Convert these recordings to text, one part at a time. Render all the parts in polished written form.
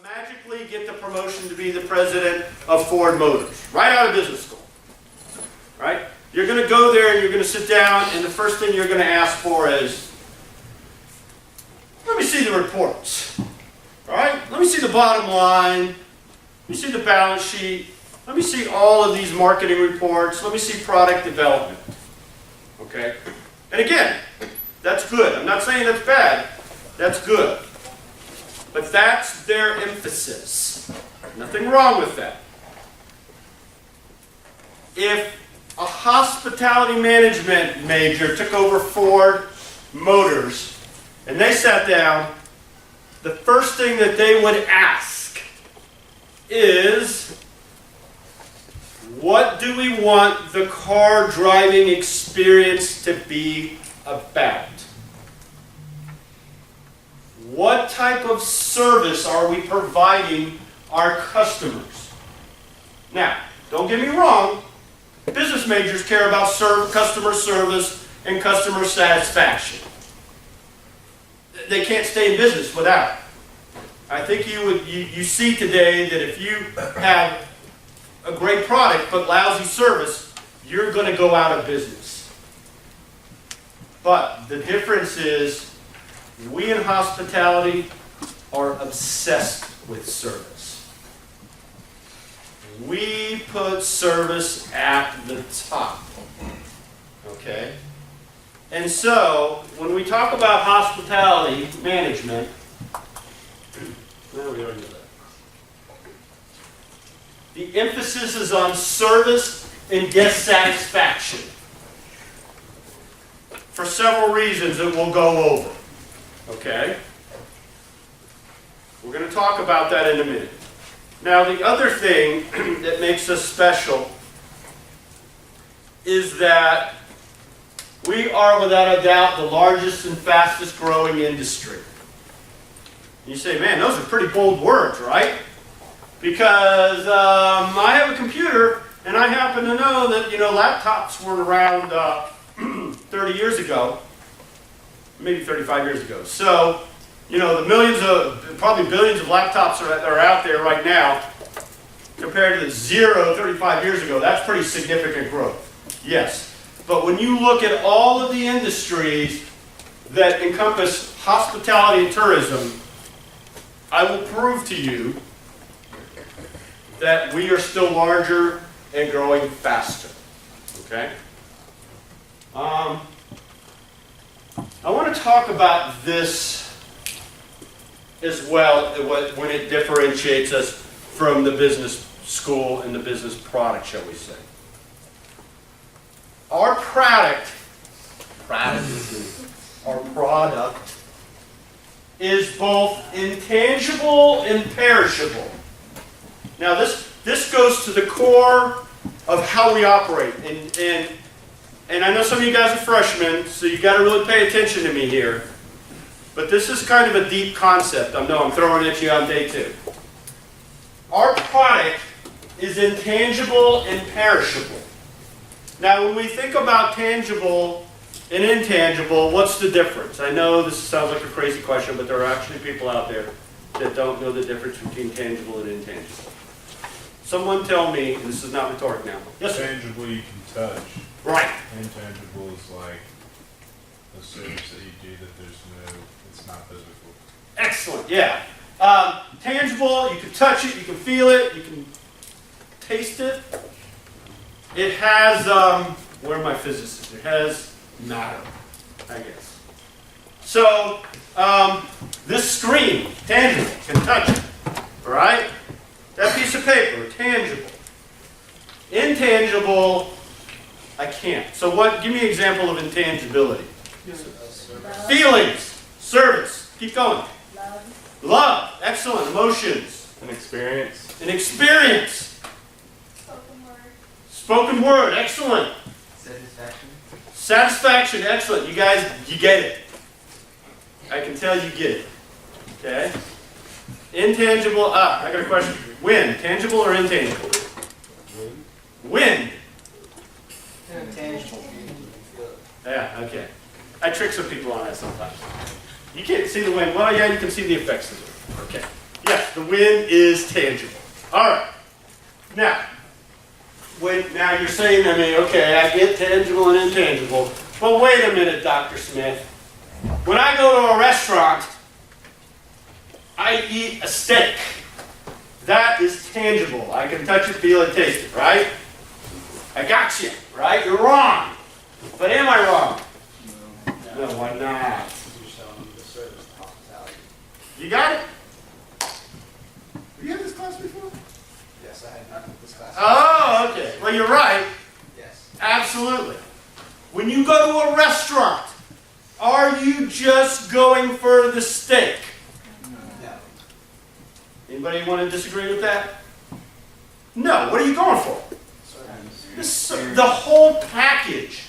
magically get the promotion to be the president of Ford Motors, right out of business school. Right? You're going to go there and you're going to sit down, and the first thing you're going to ask for is, let me see the reports. Right? Let me see the bottom line. Let me see the balance sheet. Let me see all of these marketing reports. Let me see product development. Okay? And again, that's good. I'm not saying that's bad. That's good. But that's their emphasis. Nothing wrong with that. If a hospitality management major took over Ford Motors and they sat down, the first thing that they would ask is, what do we want the car driving experience to be about? What type of service are we providing our customers? Now, don't get me wrong, business majors care about customer service and customer satisfaction. They can't stay in business without it. I think you see today that if you have a great product but lousy service, you're going to go out of business. But the difference is, we in hospitality are obsessed with service. We put service at the top. Okay? And so, when we talk about hospitality management, well, we already know that. The emphasis is on service and guest satisfaction. For several reasons that we'll go over. Okay? We're going to talk about that in a minute. Now, the other thing that makes us special is that we are, without a doubt, the largest and fastest growing industry. You say, man, those are pretty bold words, right? Because I have a computer, and I happen to know that, laptops weren't around 30 years ago, maybe 35 years ago. So, the probably billions of laptops that are out there right now, compared to the zero 35 years ago, that's pretty significant growth. Yes. But when you look at all of the industries that encompass hospitality and tourism, I will prove to you that we are still larger and growing faster. Okay? I want to talk about this as well, when it differentiates us from the business school and the business product, shall we say. Our product is both intangible and perishable. Now this goes to the core of how we operate. And I know some of you guys are freshmen, so you got to really pay attention to me here. But this is kind of a deep concept. I know I'm throwing it at you on day 2. Our product is intangible and perishable. Now, when we think about tangible and intangible, what's the difference? I know this sounds like a crazy question, but there are actually people out there that don't know the difference between tangible and intangible. Someone tell me, and this is not rhetoric now. Yes, sir. Tangible you can touch. Right. Intangible is like a service that you do that it's not physical. Excellent, yeah. Tangible, you can touch it, you can feel it, you can taste it. It has, where are my physicists? It has matter, I guess. So, this screen, tangible, can touch it, all right? That piece of paper, tangible. Intangible, I can't. So give me an example of intangibility. Feelings, service, keep going. Love, excellent, emotions. An experience. An experience. Spoken word, excellent. Satisfaction, excellent. You guys, you get it. I can tell you get it. Okay? Intangible, I got a question. Wind, tangible or intangible? Wind. Intangible. Yeah, okay. I trick some people on that sometimes. You can't see the wind. Well, yeah, you can see the effects of it. Okay. Yeah. the win is tangible. All right. Now, now you're saying to me, okay, I get tangible and intangible, but wait a minute, Dr. Smith. When I go to a restaurant, I eat a steak. That is tangible. I can touch it, feel it, taste it, right? I got you, right? You're wrong. But am I wrong? No, why not? You're selling them the service, the hospitality. You got it? Have you had this class before? Yes, I had nothing with this class. Oh, okay. Well, you're right. Yes. Absolutely. When you go to a restaurant, are you just going for the steak? No. Anybody want to disagree with that? No. What are you going for? The whole package,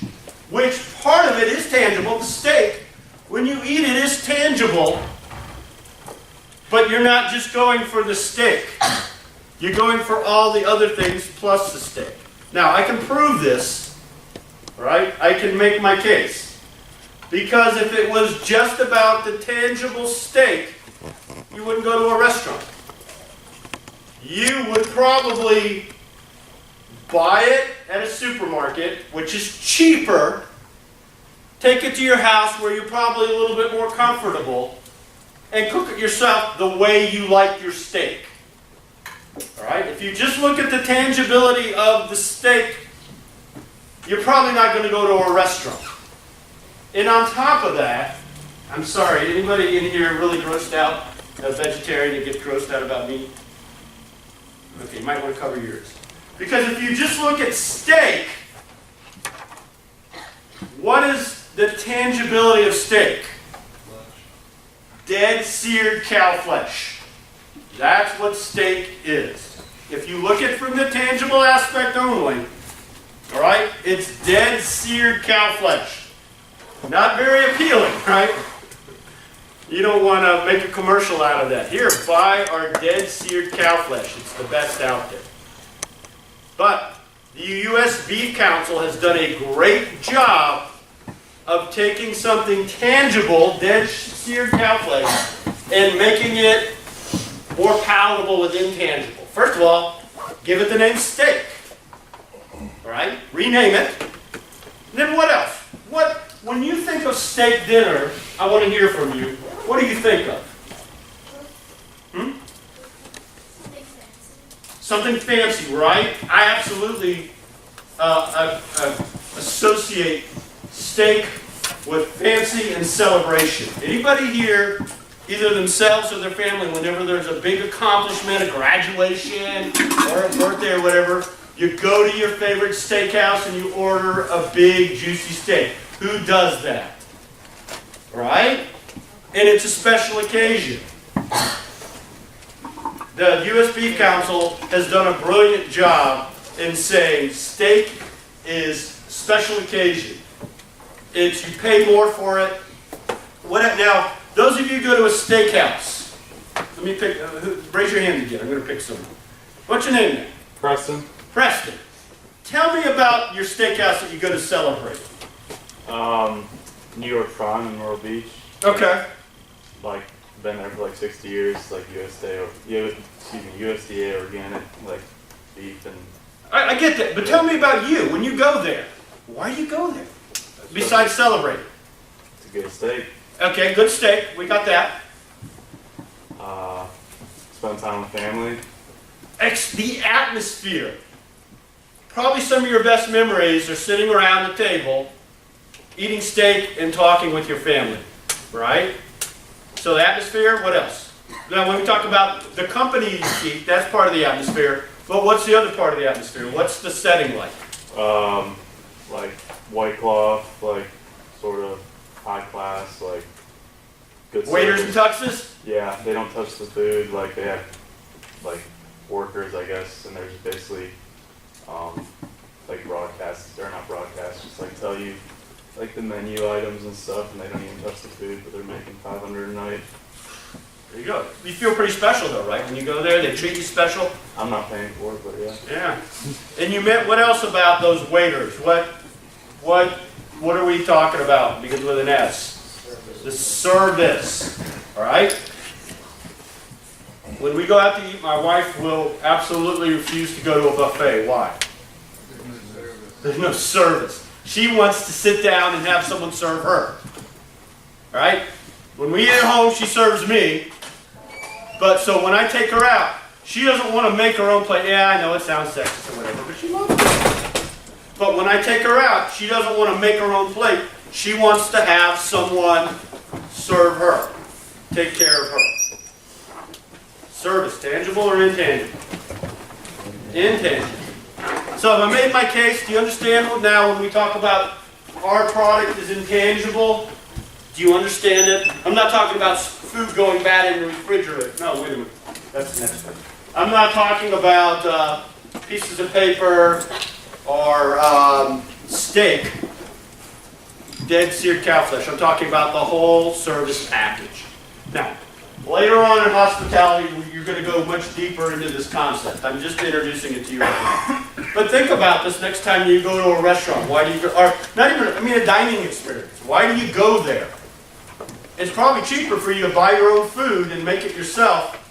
which part of it is tangible, the steak, when you eat it is tangible, but you're not just going for the steak. You're going for all the other things plus the steak. Now, I can prove this, right? I can make my case. Because if it was just about the tangible steak, you wouldn't go to a restaurant. You would probably buy it at a supermarket, which is cheaper, take it to your house where you're probably a little bit more comfortable, and cook it yourself the way you like your steak. All right? If you just look at the tangibility of the steak, you're probably not going to go to a restaurant. And on top of that, I'm sorry, anybody in here really grossed out, a vegetarian that gets grossed out about meat? Okay, you might want to cover yours. Because if you just look at steak, what is the tangibility of steak? Dead, seared cow flesh. That's what steak is. If you look at it from the tangible aspect only, all right, it's dead, seared cow flesh. Not very appealing, right? You don't want to make a commercial out of that. Here, buy our dead, seared cow flesh. It's the best out there. But the U.S. Beef Council has done a great job of taking something tangible, dead, seared cow flesh, and making it more palatable with intangible. First of all, give it the name steak. All right? Rename it. Then what else? When you think of steak dinner, I want to hear from you. What do you think of? Something fancy, right? I absolutely associate steak with fancy and celebration. Anybody here, either themselves or their family, whenever there's a big accomplishment, a graduation, or a birthday or whatever, you go to your favorite steakhouse and you order a big, juicy steak. Who does that? Right? And it's a special occasion. The U.S. Beef Council has done a brilliant job in saying steak is special occasion. You pay more for it. Now, those of you who go to a steakhouse, let me pick, raise your hand again. I'm going to pick someone. What's your name now? Preston? Preston. Tell me about your steakhouse that you go to celebrate. New York Farm in Myrtle Beach. Okay. Like, been there for like 60 years, like USDA organic, like beef and... I get that, but tell me about you. When you go there, why do you go there? Besides celebrating. To get a steak. Okay, good steak. We got that. Spend time with family. The atmosphere. Probably some of your best memories are sitting around the table, eating steak and talking with your family, right? So the atmosphere, what else? Now when we talk about the company you keep, that's part of the atmosphere, but what's the other part of the atmosphere? What's the setting like? Like white cloth, like sort of high class, like good Waiters and service. tuxes? Yeah, they don't touch the food, like they have like workers, I guess, and they're just basically like broadcasts, or not broadcasts, just like tell you like the menu items and stuff, and they don't even touch the food, but they're making $500 a night. There you go. You feel pretty special though, right? When you go there, they treat you special? I'm not paying for it, but yeah. Yeah. And you met, what else about those waiters? What are we talking about? Begins with an S. The service. All right? When we go out to eat, my wife will absolutely refuse to go to a buffet. Why? There's no service. She wants to sit down and have someone serve her. All right? When we eat at home, she serves me. But so when I take her out, she doesn't want to make her own plate. Yeah, I know it sounds sexist or whatever, but she loves it. But when I take her out, she doesn't want to make her own plate. She wants to have someone serve her, take care of her. Service, tangible or intangible? Intangible. So have I made my case? Do you understand now when we talk about our product is intangible? Do you understand it? I'm not talking about food going bad in the refrigerator. No, wait a minute. That's the next one. I'm not talking about pieces of paper or steak, dead seared cow flesh. I'm talking about the whole service package. Now, later on in hospitality, you're going to go much deeper into this concept. I'm just introducing it to you right now. But think about this next time you go to a restaurant. Why do you go, or not even, I mean a dining experience. Why do you go there? It's probably cheaper for you to buy your own food and make it yourself,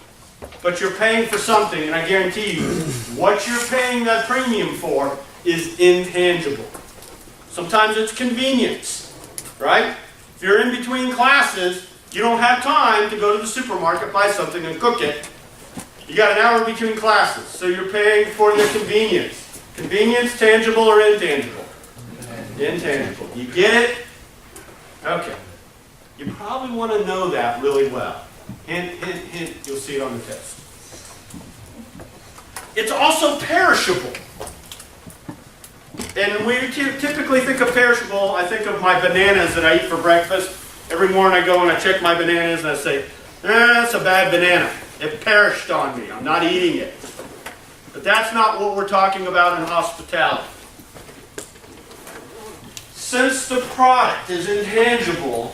but you're paying for something, and I guarantee you, what you're paying that premium for is intangible. Sometimes it's convenience, right? If you're in between classes, you don't have time to go to the supermarket, buy something, and cook it. You got an hour between classes, so you're paying for the convenience. Convenience, tangible or intangible? Intangible. You get it? Okay. You probably want to know that really well. Hint, hint, hint. You'll see it on the test. It's also perishable. And when we typically think of perishable, I think of my bananas that I eat for breakfast. Every morning I go and I check my bananas and I say, that's a bad banana. It perished on me. I'm not eating it. But that's not what we're talking about in hospitality. Since the product is intangible,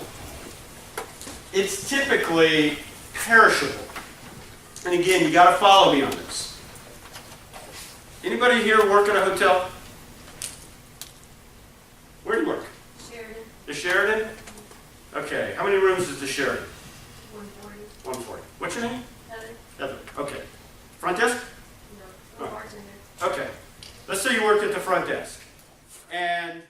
it's typically perishable. And again, you got to follow me on this. Anybody here work at a hotel? Where do you work? Sheridan, The Sheridan? Okay. How many rooms is the Sheridan? 140. 140. What's your name? Heather? Heather. Okay. Front desk? No, Oh. bartender. Okay. Let's say you work at the front desk. And